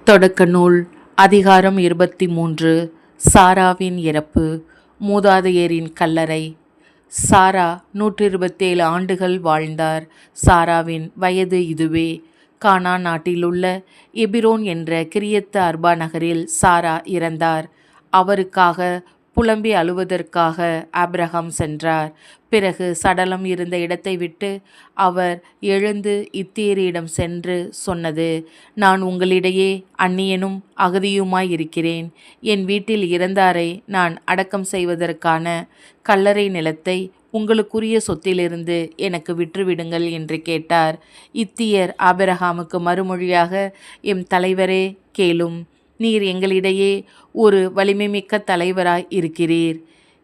தொடக்க நூல் அதிகாரம் 23. சாராவின் இறப்பு. மூதாதையரின் கல்லறை. சாரா 127 ஆண்டுகள் வாழ்ந்தார். சாராவின் வயது இதுவே. கானான் நாட்டிலுள்ள எபிரோன் என்ற கிரியத்து அர்பா நகரில் சாரா இறந்தார். அவருக்காக புலம்பி அழுவதற்காக ஆபிரகாம் சென்றார். பிறகு சடலம் இருந்த இடத்தை விட்டு அவர் எழுந்து இத்தியரிடம் சென்று சொன்னது, நான் உங்களிடையே அந்நியனும் அகதியுமாய் இருக்கிறேன். என் வீட்டில் இறந்தாரை நான் அடக்கம் செய்வதற்கான கல்லறை நிலத்தை உங்களுக்குரிய சொத்திலிருந்து எனக்கு விற்றுவிடுங்கள் என்று கேட்டார். இத்தியர் ஆபிரகாமுக்கு மறுமொழியாக, எம் தலைவரே, கேளும். நீர் எங்களிடையே ஒரு வலிமைமிக்க தலைவராய் இருக்கிறீர்.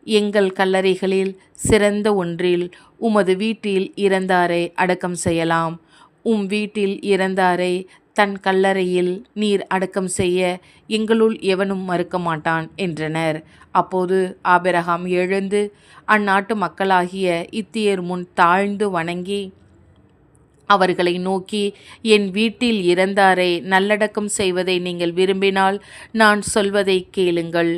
எங்கள் கல்லறைகளில் சிறந்த ஒன்றில் உமது வீட்டில் இறந்தாரை அடக்கம் செய்யலாம். வீட்டில் இறந்தாரை தன் கல்லறையில் நீர் அடக்கம் செய்ய எங்களுள் எவனும் மறுக்க மாட்டான் என்றனர். அப்போது ஆபிரகாம் எழுந்து அந்நாட்டு மக்களாகிய இத்தியர் முன் தாழ்ந்து வணங்கி அவர்களை நோக்கி, என் வீட்டில் இறந்தாரை நல்லடக்கம் செய்வதை நீங்கள் விரும்பினால் நான் சொல்வதை கேளுங்கள்.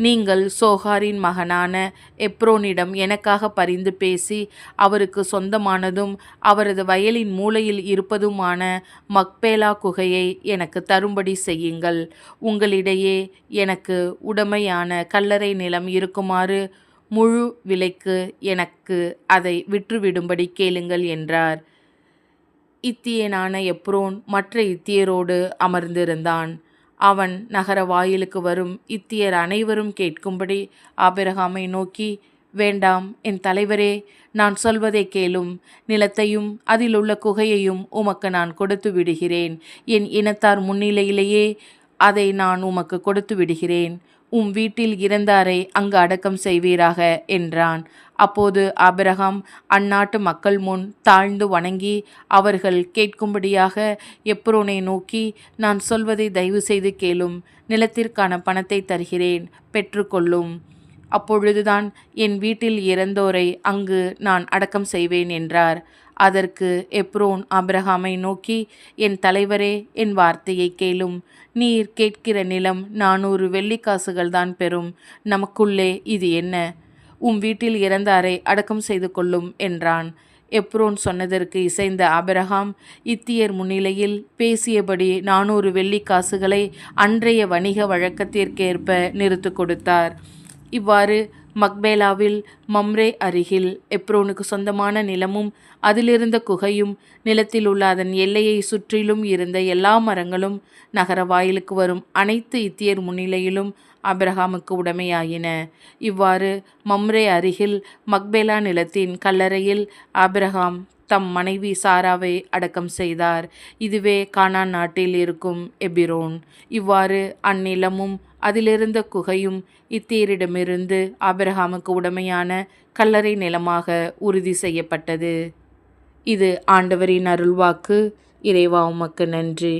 நீங்கள் சோகாரின் மகனான எப்ரோனிடம் எனக்காக பரிந்து பேசி அவருக்கு சொந்தமானதும் அவரது வயலின் மூலையில் இருப்பதுமான மக்பேலா குகையை எனக்கு தரும்படி செய்யுங்கள். உங்களிடையே எனக்கு உடைமையான கல்லறை நிலம் இருக்குமாறு முழு விலைக்கு எனக்கு அதை விற்றுவிடும்படி கேளுங்கள் என்றார். இத்தியனான எப்ரோன் மற்ற இத்தியரோடு அமர்ந்திருந்தான். அவன் நகர வாயிலுக்கு வரும் இத்தியர் அனைவரும் கேட்கும்படி ஆபிரகாமை நோக்கி, வேண்டாம் என் தலைவரே, நான் சொல்வதை கேளும். நிலத்தையும் அதிலுள்ள குகையையும் உமக்கு நான் கொடுத்து விடுகிறேன். என் இனத்தார் முன்னிலையிலேயே அதை நான் உமக்கு கொடுத்து விடுகிறேன். வீட்டில் இறந்தாரை அங்கு அடக்கம் செய்வீராக என்றான். அப்போது ஆபிரகாம் அந்நாட்டு மக்கள் முன் தாழ்ந்து வணங்கி அவர்கள் கேட்கும்படியாக எப்ரோனை நோக்கி, நான் சொல்வதை தயவு செய்து கேளும். நிலத்திற்கான பணத்தை தருகிறேன், பெற்றுக்கொள்ளும். அப்பொழுதுதான் என் வீட்டில் இறந்தோரை அங்கு நான் அடக்கம் செய்வேன் என்றார். அதற்கு எப்ரோன் ஆபிரகாமை நோக்கி, என் தலைவரே, என் வார்த்தையை கேளும். நீர் கேட்கிற நிலம் 400 வெள்ளிக்காசுகள் தான் பெறும். நமக்குள்ளே இது என்ன? வீட்டில் இறந்தாரை அடக்கம் செய்து கொள்ளும் என்றான். எப்ரோன் சொன்னதற்கு இசைந்த ஆபிரகாம் இத்தியர் முன்னிலையில் பேசியபடி 400 வெள்ளிக்காசுகளை அன்றைய வணிக வழக்கத்திற்கேற்ப நிறுத்து கொடுத்தார். இவ்வாறு மக்பேலாவில் மம்ரே அருகில் எப்ரோனுக்கு சொந்தமான நிலமும் அதிலிருந்த குகையும் நிலத்தில் உள்ள அதன் எல்லையை சுற்றிலும் இருந்த எல்லா மரங்களும் நகர வாயிலுக்கு வரும் அனைத்து இத்தியர் முன்னிலையிலும் ஆபிரகாமுக்கு உடைமையாயின. இவ்வாறு மம்ரே அருகில் மக்பேலா நிலத்தின் கல்லறையில் ஆபிரகாம் தம் மனைவி சாராவை அடக்கம் செய்தார். இதுவே கானான் நாட்டில் இருக்கும் எபிரோன். இவ்வாறு அந்நிலமும் அதிலிருந்த குகையும் இத்தியரிடமிருந்து ஆபிரகாமுக்கு உடைமையான கல்லறை நிலமாக உறுதி செய்யப்பட்டது. இது ஆண்டவரின் அருள்வாக்கு. இறைவா, உமக்கு நன்றி.